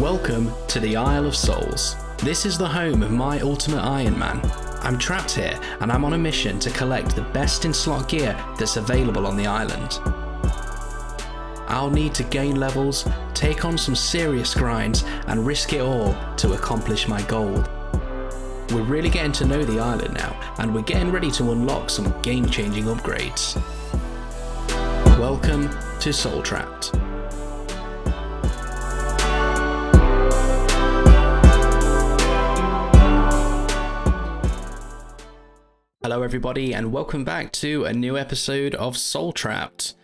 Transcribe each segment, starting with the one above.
Welcome to the Isle of Souls. This is the home of my ultimate Iron Man. I'm trapped here and I'm on a mission to collect the best in slot gear that's available on the island. I'll need to gain levels, take on some serious grinds and risk it all to accomplish my goal. We're really getting to know the island now and we're getting ready to unlock some game-changing upgrades. Welcome to Soul Trapped. Hello everybody and welcome back to a new episode of Soul Trapped,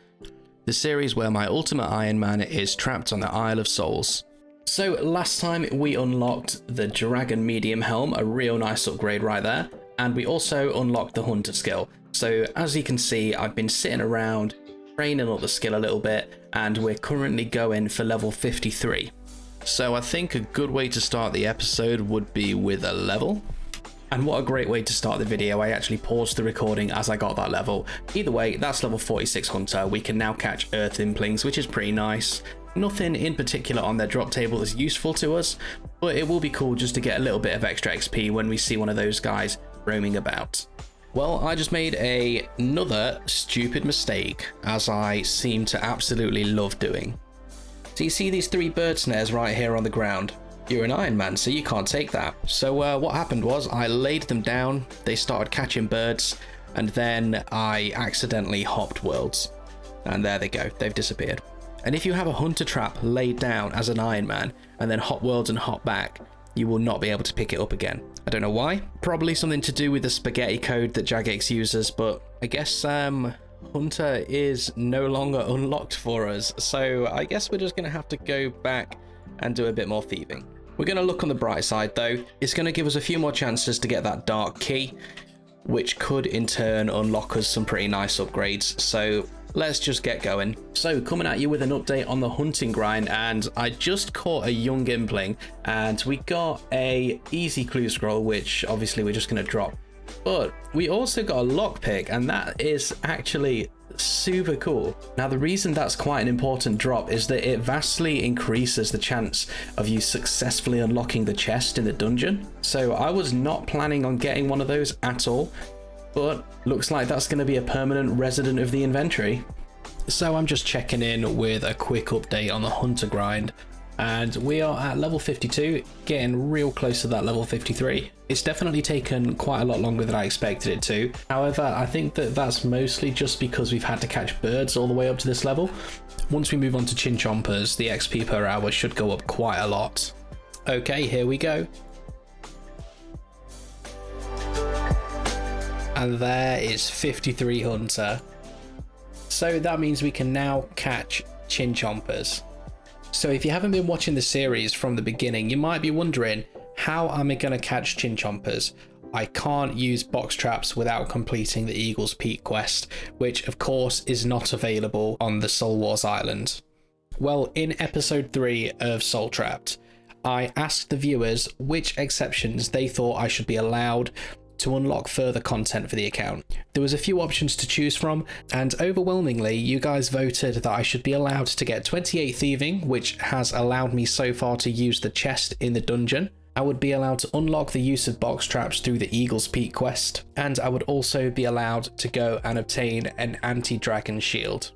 the series where my ultimate Iron Man is trapped on the Isle of Souls. So last time we unlocked the Dragon Medium Helm, a real nice upgrade right there, and we also unlocked the Hunter skill. So as you can see, I've been sitting around training up the skill a little bit and we're currently going for level 53. So I think a good way to start the episode would be with a level. And what a great way to start the video. I actually paused the recording as I got that level. Either way, that's level 46 Hunter. We can now catch Earth Implings, which is pretty nice. Nothing in particular on their drop table is useful to us, but it will be cool just to get a little bit of extra XP when we see one of those guys roaming about. Well, I just made another stupid mistake, as I seem to absolutely love doing. So you see these 3 bird snares right here on the ground? You're an Iron Man, so you can't take that. So what happened was I laid them down, they started catching birds, and then I accidentally hopped worlds. And there they go, they've disappeared. And if you have a hunter trap laid down as an Iron Man, and then hop worlds and hop back, you will not be able to pick it up again. I don't know why, probably something to do with the spaghetti code that Jagex uses, but I guess Hunter is no longer unlocked for us. So I guess we're just gonna have to go back and do a bit more thieving. We're going to look on the bright side though. It's going to give us a few more chances to get that dark key, which could in turn unlock us some pretty nice upgrades. So let's just get going. So coming at you with an update on the hunting grind, and I just caught a young impling and we got a easy clue scroll, which obviously we're just going to drop. But we also got a lockpick, and that is actually super cool. Now the reason that's quite an important drop is that it vastly increases the chance of you successfully unlocking the chest in the dungeon. So I was not planning on getting one of those at all, but looks like that's going to be a permanent resident of the inventory. So I'm just checking in with a quick update on the hunter grind, and we are at level 52, getting real close to that level 53. It's definitely taken quite a lot longer than I expected it to. However, I think that that's mostly just because we've had to catch birds all the way up to this level. Once we move on to chinchompers, the XP per hour should go up quite a lot. Okay, here we go. And there is 53 hunter. So that means we can now catch chinchompers. So if you haven't been watching the series from the beginning, you might be wondering, how am I going to catch chinchompers? I can't use box traps without completing the Eagle's Peak quest, which of course is not available on the Soul Wars Island. Well, in episode 3 of Soul Trapped, I asked the viewers which exceptions they thought I should be allowed to unlock further content for the account. There was a few options to choose from, and overwhelmingly you guys voted that I should be allowed to get 28 thieving, which has allowed me so far to use the chest in the dungeon. I would be allowed to unlock the use of box traps through the Eagle's Peak quest, and I would also be allowed to go and obtain an anti-dragon shield.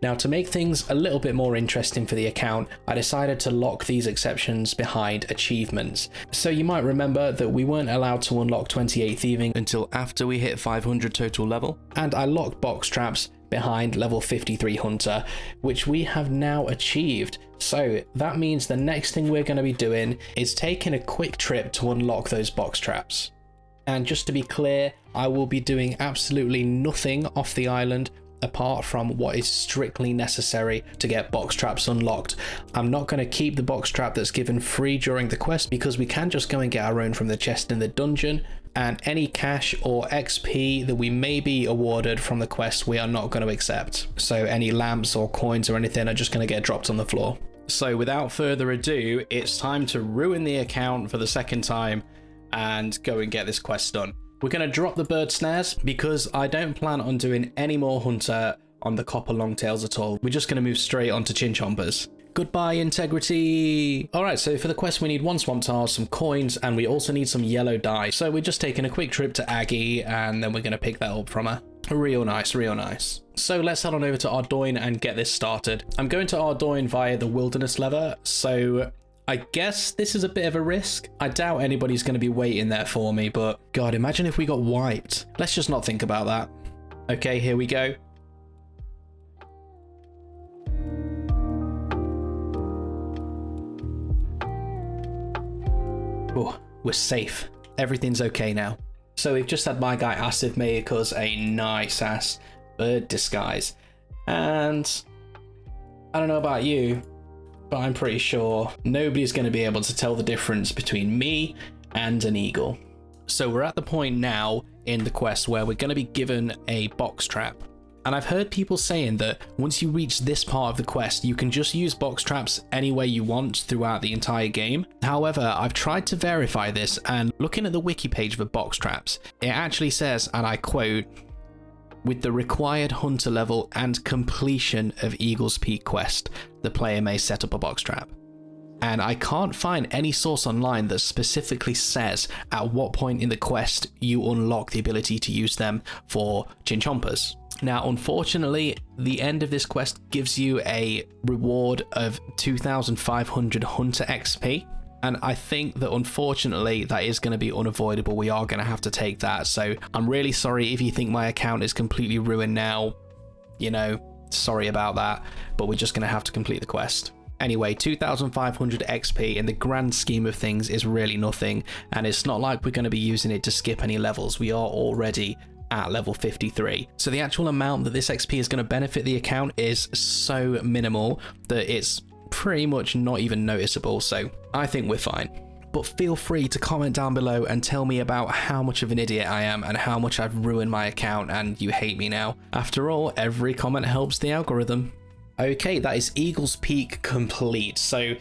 Now, to make things a little bit more interesting for the account, I decided to lock these exceptions behind achievements. So you might remember that we weren't allowed to unlock 28 thieving until after we hit 500 total level, and I locked box traps behind level 53 hunter, which we have now achieved. So that means the next thing we're going to be doing is taking a quick trip to unlock those box traps. And just to be clear, I will be doing absolutely nothing off the island apart from what is strictly necessary to get box traps unlocked. I'm not going to keep the box trap that's given free during the quest, because we can just go and get our own from the chest in the dungeon, and any cash or XP that we may be awarded from the quest we are not going to accept. So any lamps or coins or anything are just going to get dropped on the floor. So without further ado, it's time to ruin the account for the second time and go and get this quest done. We're going to drop the bird snares because I don't plan on doing any more hunter on the copper longtails at all. We're just going to move straight onto chinchompers. Goodbye, integrity. All right, so for the quest, we need 1 swamp tile, some coins, and we also need some yellow dye. So we're just taking a quick trip to Aggie, and then we're going to pick that up from her. Real nice, real nice. So let's head on over to Ardoin and get this started. I'm going to Ardoin via the wilderness lever, so I guess this is a bit of a risk. I doubt anybody's going to be waiting there for me, but God, imagine if we got wiped. Let's just not think about that. Okay, here we go. Oh, we're safe. Everything's okay now. So we've just had my guy Asif make us a nice ass bird disguise. And I don't know about you, but I'm pretty sure nobody's going to be able to tell the difference between me and an eagle. So we're at the point now in the quest where we're going to be given a box trap. And I've heard people saying that once you reach this part of the quest, you can just use box traps any way you want throughout the entire game. However, I've tried to verify this, and looking at the wiki page for box traps, it actually says, and I quote, "With the required hunter level and completion of Eagle's Peak quest, the player may set up a box trap." And I can't find any source online that specifically says at what point in the quest you unlock the ability to use them for chinchompas. Now, unfortunately, the end of this quest gives you a reward of 2,500 Hunter XP. And I think that unfortunately that is going to be unavoidable. We are going to have to take that. So I'm really sorry if you think my account is completely ruined now. You know, sorry about that. But we're just going to have to complete the quest. Anyway, 2,500 XP in the grand scheme of things is really nothing. And it's not like we're going to be using it to skip any levels. We are already at level 53. So the actual amount that this XP is going to benefit the account is so minimal that it's pretty much not even noticeable. So I think we're fine. But feel free to comment down below and tell me about how much of an idiot I am and how much I've ruined my account and you hate me now. After all, every comment helps the algorithm. Okay, that is Eagle's Peak complete. So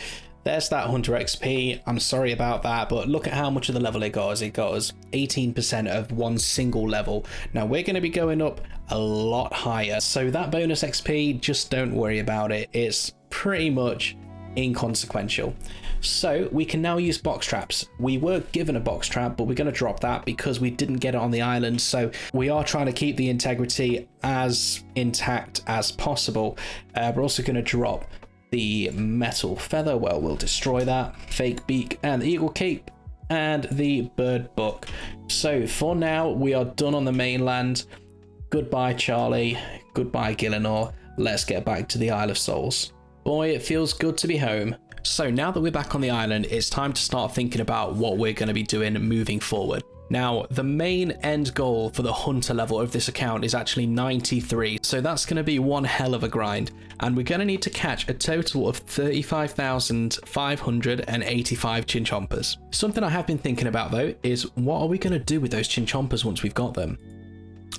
there's that Hunter XP. I'm sorry about that, but look at how much of the level it got us. It got us 18% of one single level. Now we're going to be going up a lot higher. So that bonus XP, just don't worry about it. It's pretty much inconsequential. So we can now use box traps. We were given a box trap, but we're going to drop that because we didn't get it on the island. So we are trying to keep the integrity as intact as possible. We're also going to drop the metal feather. Well, we'll destroy that. Fake beak and the eagle cape and the bird book. So for now, we are done on the mainland. Goodbye, Charlie. Goodbye, Gillinor. Let's get back to the Isle of Souls. Boy, it feels good to be home. So now that we're back on the island, it's time to start thinking about what we're going to be doing moving forward. Now, the main end goal for the hunter level of this account is actually 93, so that's going to be one hell of a grind, and we're going to need to catch a total of 35,585 chinchompas. Something I have been thinking about though is what are we going to do with those chinchompas once we've got them?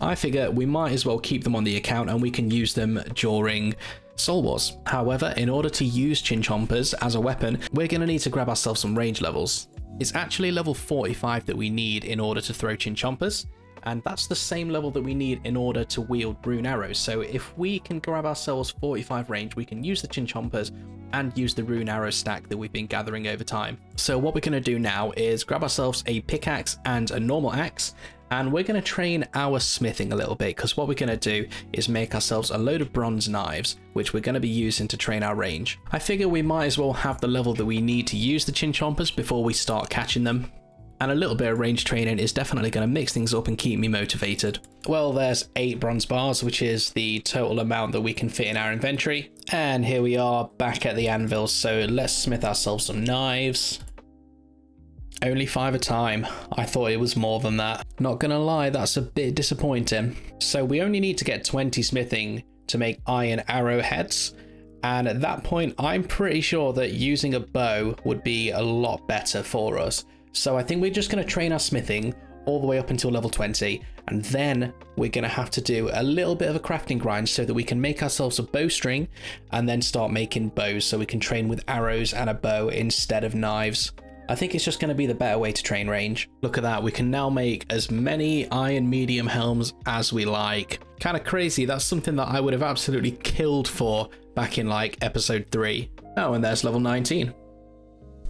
I figure we might as well keep them on the account and we can use them during Soul Wars. However, in order to use chinchompas as a weapon, we're going to need to grab ourselves some range levels. It's actually level 45 that we need in order to throw chinchompas, and that's the same level that we need in order to wield rune arrows. So if we can grab ourselves 45 range, we can use the chinchompas and use the rune arrow stack that we've been gathering over time. So what we're going to do now is grab ourselves a pickaxe and a normal axe, and we're going to train our smithing a little bit, because what we're going to do is make ourselves a load of bronze knives, which we're going to be using to train our range. I figure we might as well have the level that we need to use the chinchompas before we start catching them. And a little bit of range training is definitely going to mix things up and keep me motivated. Well, there's 8 bronze bars, which is the total amount that we can fit in our inventory. And here we are back at the anvil, so let's smith ourselves some knives. Only 5 a time. I thought it was more than that. Not gonna lie, that's a bit disappointing. So we only need to get 20 smithing to make iron arrowheads. And at that point, I'm pretty sure that using a bow would be a lot better for us. So I think we're just gonna train our smithing all the way up until level 20. And then we're gonna have to do a little bit of a crafting grind so that we can make ourselves a bowstring and then start making bows so we can train with arrows and a bow instead of knives. I think it's just going to be the better way to train range. Look at that, we can now make as many iron medium helms as we like. Kind of crazy, that's something that I would have absolutely killed for back in like episode 3. Oh, and there's level 19.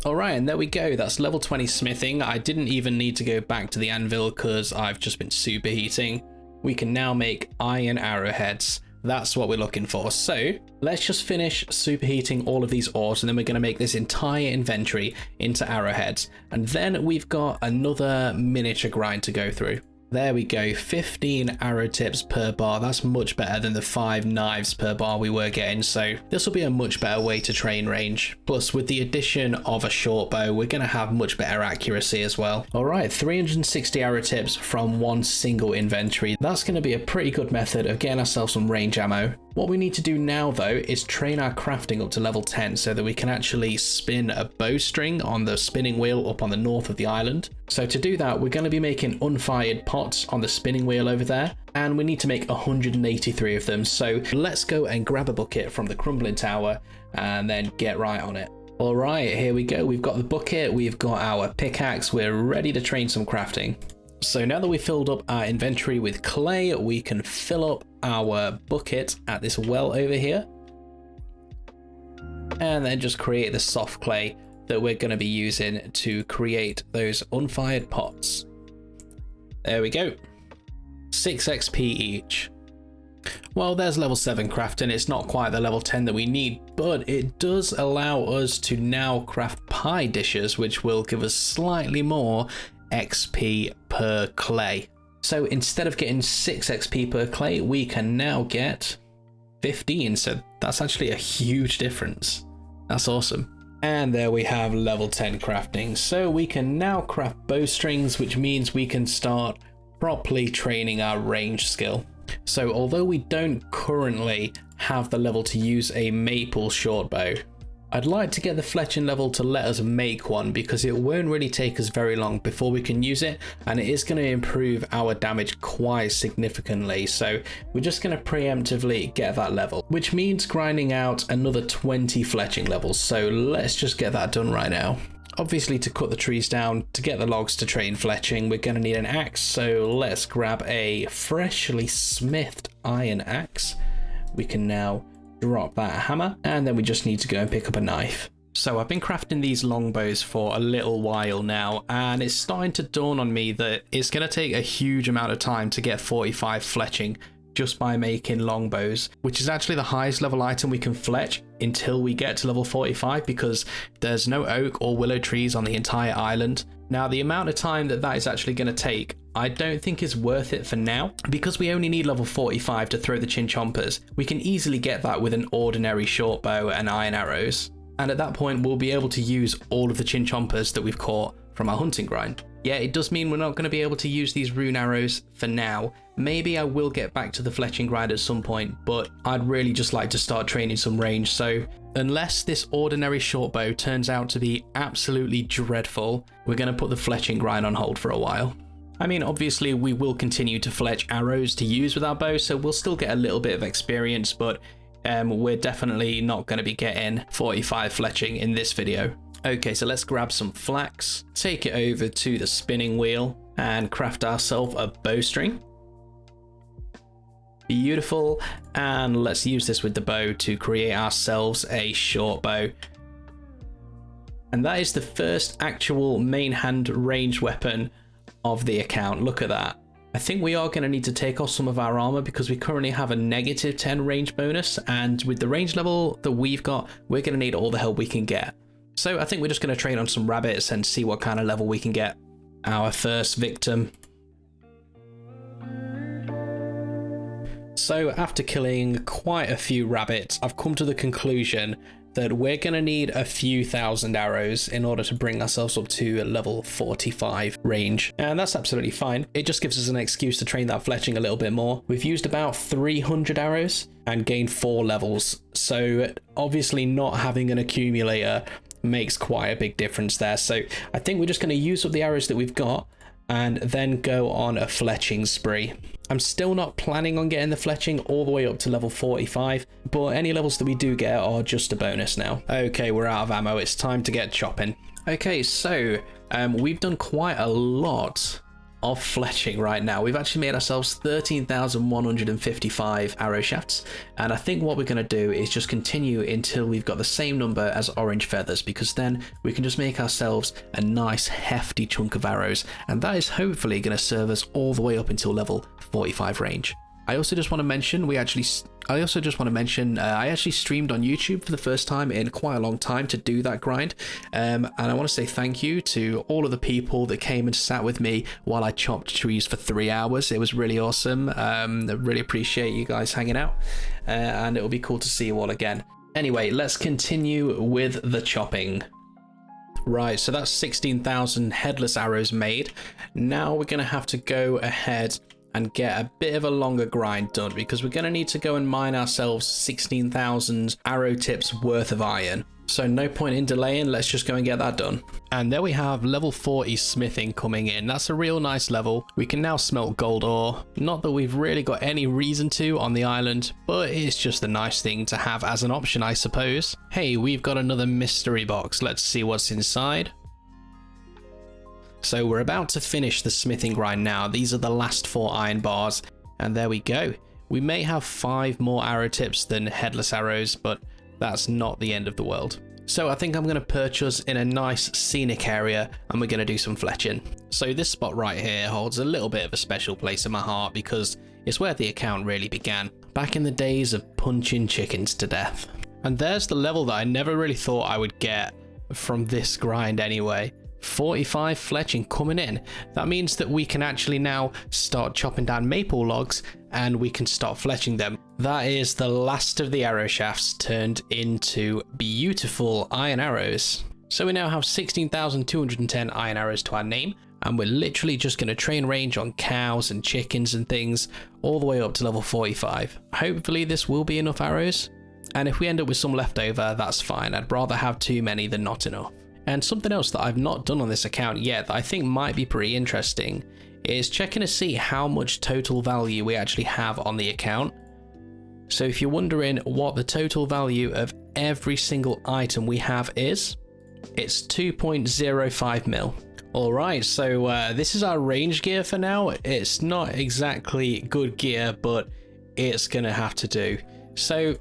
Alright, and there we go. That's level 20 smithing. I didn't even need to go back to the anvil because I've just been superheating. We can now make iron arrowheads. That's what we're looking for. So let's just finish superheating all of these ores, and then we're going to make this entire inventory into arrowheads. And then we've got another miniature grind to go through. There we go, 15 arrow tips per bar. That's much better than the 5 knives per bar we were getting, so this will be a much better way to train range. Plus, with the addition of a short bow, we're going to have much better accuracy as well. Alright, 360 arrow tips from one single inventory. That's going to be a pretty good method of getting ourselves some range ammo. What we need to do now though is train our crafting up to level 10 so that we can actually spin a bowstring on the spinning wheel up on the north of the island. So to do that, we're going to be making unfired pots on the spinning wheel over there, and we need to make 183 of them. So let's go and grab a bucket from the crumbling tower and then get right on it. All right, here we go. We've got the bucket, we've got our pickaxe, we're ready to train some crafting. So now that we've filled up our inventory with clay, we can fill up our bucket at this well over here. And then just create the soft clay that we're going to be using to create those unfired pots. There we go. 6 XP each. Well, there's level 7 crafting. It's not quite the level 10 that we need, but it does allow us to now craft pie dishes, which will give us slightly more XP per clay. So instead of getting 6 XP per clay, we can now get 15. So that's actually a huge difference. That's awesome. And there we have level 10 crafting. So we can now craft bowstrings, which means we can start properly training our range skill. So although we don't currently have the level to use a maple short bow, I'd like to get the fletching level to let us make one, because it won't really take us very long before we can use it, and it is going to improve our damage quite significantly. So we're just going to preemptively get that level, which means grinding out another 20 fletching levels. So let's just get that done right now. Obviously, to cut the trees down, to get the logs to train fletching, we're going to need an axe. So let's grab a freshly smithed iron axe. We can now drop that hammer, and then we just need to go and pick up a knife. So I've been crafting these longbows for a little while now, and it's starting to dawn on me that it's going to take a huge amount of time to get 45 fletching just by making longbows, which is actually the highest level item we can fletch until we get to level 45, because there's no oak or willow trees on the entire island. Now, the amount of time that is actually going to take, I don't think is worth it for now, because we only need level 45 to throw the chinchompers. We can easily get that with an ordinary short bow and iron arrows. And at that point, we'll be able to use all of the chinchompers that we've caught from our hunting grind. Yeah, it does mean we're not going to be able to use these rune arrows for now. Maybe I will get back to the fletching grind at some point, but I'd really just like to start training some range. So unless this ordinary short bow turns out to be absolutely dreadful, we're going to put the fletching grind on hold for a while. I mean, obviously we will continue to fletch arrows to use with our bow, so we'll still get a little bit of experience, but we're definitely not going to be getting 45 fletching in this video. Okay, so let's grab some flax, take it over to the spinning wheel, and craft ourselves a bowstring. Beautiful, and let's use this with the bow to create ourselves a short bow. And that is the first actual main hand range weapon of the account. Look at that. I think we are going to need to take off some of our armor because we currently have a negative 10 range bonus, and with the range level that we've got, we're going to need all the help we can get. So I think we're just going to train on some rabbits and see what kind of level we can get. Our first victim. So after killing quite a few rabbits, I've come to the conclusion that we're going to need a few thousand arrows in order to bring ourselves up to level 45 range. And that's absolutely fine. It just gives us an excuse to train that fletching a little bit more. We've used about 300 arrows and gained 4 levels. So obviously not having an accumulator makes quite a big difference there. So I think we're just going to use up the arrows that we've got and then go on a fletching spree. I'm still not planning on getting the fletching all the way up to level 45, but any levels that we do get are just a bonus now. Okay, we're out of ammo. It's time to get chopping. Okay, so we've done quite a lot of fletching right now. We've actually made ourselves 13,155 arrow shafts, and I think what we're going to do is just continue until we've got the same number as orange feathers, because then we can just make ourselves a nice hefty chunk of arrows, and that is hopefully going to serve us all the way up until level 45 range. I also just want to mention I actually streamed on YouTube for the first time in quite a long time to do that grind, and I want to say thank you to all of the people that came and sat with me while I chopped trees for 3 hours. It was really awesome. I really appreciate you guys hanging out, and it'll be cool to see you all again. Anyway, let's continue with the chopping. Right, so that's 16,000 headless arrows made. Now we're going to have to go ahead and get a bit of a longer grind done, because we're going to need to go and mine ourselves 16,000 arrow tips worth of iron. So no point in delaying, let's just go and get that done. And there we have level 40 smithing coming in. That's a real nice level. We can now smelt gold ore. Not that we've really got any reason to on the island, but it's just a nice thing to have as an option, I suppose. Hey, we've got another mystery box. Let's see what's inside. So we're about to finish the smithing grind now. These are the last 4 iron bars, and there we go. We may have 5 more arrow tips than headless arrows, but that's not the end of the world. So I think I'm going to perch us in a nice scenic area, and we're going to do some fletching. So this spot right here holds a little bit of a special place in my heart, because it's where the account really began, back in the days of punching chickens to death. And there's the level that I never really thought I would get from this grind anyway. 45 fletching coming in. That means that we can actually now start chopping down maple logs, and we can start fletching them. That is the last of the arrow shafts turned into beautiful iron arrows. So we now have 16,210 iron arrows to our name, and we're literally just going to train range on cows and chickens and things all the way up to level 45. Hopefully this will be enough arrows, and if we end up with some left over, that's fine. I'd rather have too many than not enough. And something else that I've not done on this account yet that I think might be pretty interesting is checking to see how much total value we actually have on the account. So if you're wondering what the total value of every single item we have is, it's 2.05 mil. Alright, so this is our range gear for now. It's not exactly good gear, but it's gonna have to do. So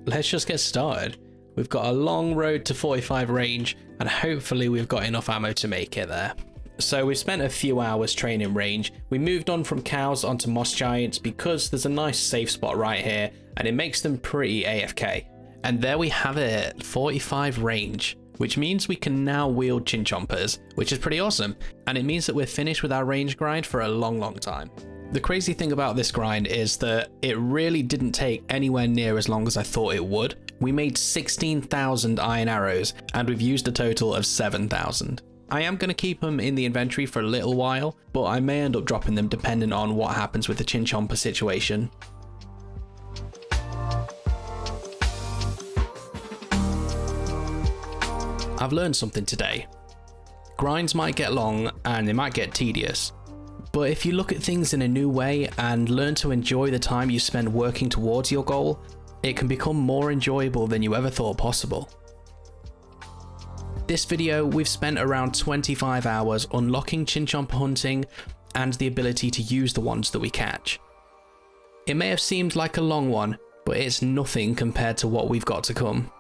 let's just get started. We've got a long road to 45 range, and hopefully we've got enough ammo to make it there. So we've spent a few hours training range. We moved on from cows onto moss giants because there's a nice safe spot right here, and it makes them pretty AFK. And there we have it, 45 range, which means we can now wield chinchompers, which is pretty awesome. And it means that we're finished with our range grind for a long time. The crazy thing about this grind is that it really didn't take anywhere near as long as I thought it would. We made 16,000 iron arrows, and we've used a total of 7,000. I am going to keep them in the inventory for a little while, but I may end up dropping them depending on what happens with the chinchomper situation. I've learned something today. Grinds might get long and they might get tedious, but if you look at things in a new way and learn to enjoy the time you spend working towards your goal, it can become more enjoyable than you ever thought possible. This video, we've spent around 25 hours unlocking chinchomper hunting and the ability to use the ones that we catch. It may have seemed like a long one, but it's nothing compared to what we've got to come.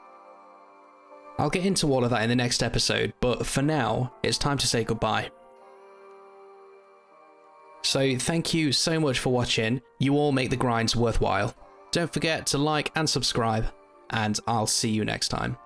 I'll get into all of that in the next episode, but for now, it's time to say goodbye. So thank you so much for watching. You all make the grinds worthwhile. Don't forget to like and subscribe, and I'll see you next time.